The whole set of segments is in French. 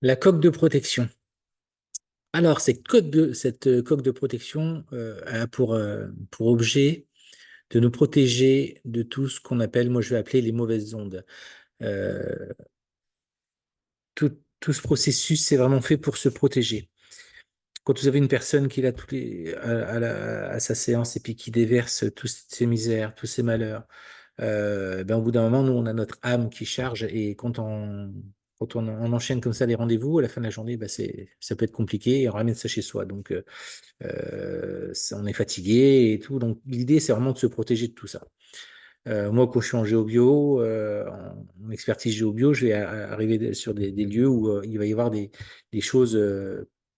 La coque de protection. Alors, cette coque de protection a pour objet de nous protéger de tout ce qu'on appelle, moi je vais appeler les mauvaises ondes. Euh, tout ce processus, c'est vraiment fait pour se protéger. Quand vous avez une personne qui est là à sa séance et puis qui déverse toutes ses misères, tous ses malheurs, ben, au bout d'un moment, nous, on a notre âme qui charge et on enchaîne comme ça les rendez-vous, à la fin de la journée, ben, ça peut être compliqué et on ramène ça chez soi. Donc, on est fatigué et tout. Donc, l'idée, c'est vraiment de se protéger de tout ça. Moi, quand je suis en géobio, en expertise géobio, je vais arriver sur des lieux où il va y avoir des choses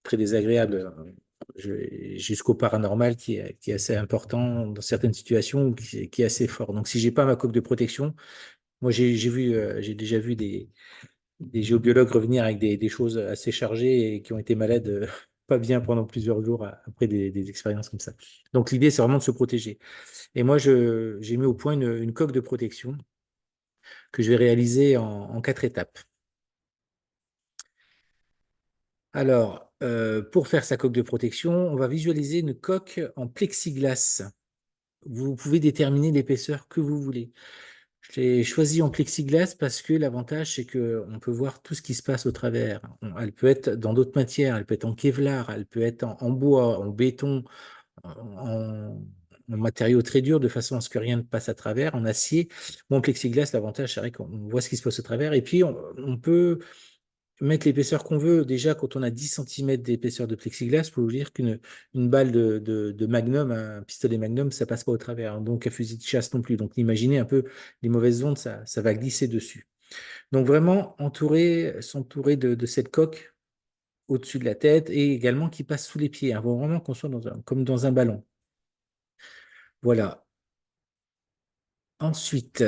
très désagréables, jusqu'au paranormal qui est assez important dans certaines situations, ou qui est assez fort. Donc, si j'ai pas ma coque de protection, moi, j'ai déjà vu des géobiologues revenir avec des choses assez chargées et qui ont été malades pas bien pendant plusieurs jours après des expériences comme ça. Donc, l'idée, c'est vraiment de se protéger. Et moi, j'ai mis au point une coque de protection que je vais réaliser en 4 étapes. Alors, pour faire sa coque de protection, on va visualiser une coque en plexiglas. Vous pouvez déterminer l'épaisseur que vous voulez. Je l'ai choisi en plexiglas parce que l'avantage, c'est qu'on peut voir tout ce qui se passe au travers. Elle peut être dans d'autres matières, elle peut être en Kevlar, elle peut être en bois, en béton, en, en matériaux très durs, de façon à ce que rien ne passe à travers, en acier. Bon, en plexiglas, l'avantage, c'est vrai qu'on voit ce qui se passe au travers. Et puis, on peut mettre l'épaisseur qu'on veut. Déjà, quand on a 10 centimètres d'épaisseur de plexiglas, il faut vous dire qu'une balle de Magnum, un pistolet Magnum, ça passe pas au travers. Donc, un fusil de chasse non plus. Donc, imaginez un peu les mauvaises ondes, ça va glisser dessus. Donc, vraiment, s'entourer de cette coque au-dessus de la tête et également qui passe sous les pieds. Il faut vraiment qu'on soit comme dans un ballon. Voilà. Ensuite,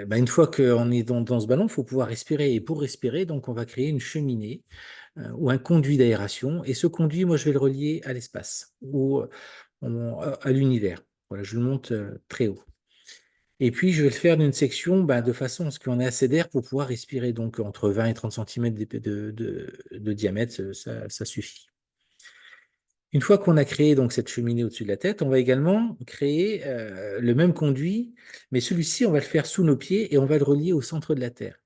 bah, une fois qu'on est dans ce ballon, il faut pouvoir respirer. Et pour respirer, donc, on va créer une cheminée ou un conduit d'aération. Et ce conduit, moi, je vais le relier à l'espace ou à l'univers. Voilà, je le monte très haut. Et puis, je vais le faire d'une section bah, de façon à ce qu'on ait assez d'air pour pouvoir respirer. Donc, entre 20 et 30 centimètres de diamètre, ça suffit. Une fois qu'on a créé donc cette cheminée au-dessus de la tête, on va également créer le même conduit, mais celui-ci, on va le faire sous nos pieds et on va le relier au centre de la Terre,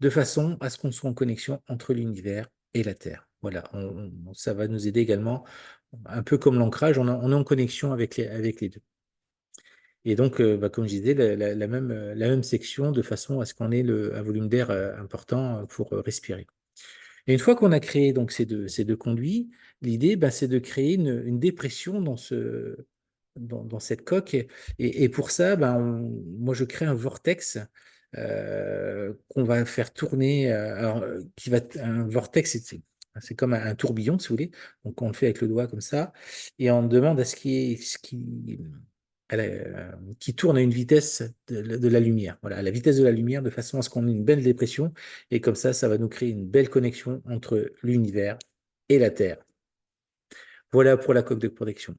de façon à ce qu'on soit en connexion entre l'univers et la Terre. Voilà, ça va nous aider également, un peu comme l'ancrage, on est en connexion avec les deux. Et donc, bah, comme je disais, la même section de façon à ce qu'on ait un volume d'air important pour respirer. Et une fois qu'on a créé donc ces deux conduits, l'idée, bah, c'est de créer une dépression dans cette coque. Et pour ça, bah, moi, je crée un vortex qu'on va faire tourner. Un vortex, c'est comme un tourbillon, si vous voulez. Donc, on le fait avec le doigt comme ça. Et on demande à qui tourne à une vitesse de la lumière. Voilà, à la vitesse de la lumière, de façon à ce qu'on ait une belle dépression. Et comme ça va nous créer une belle connexion entre l'univers et la Terre. Voilà pour la coque de protection.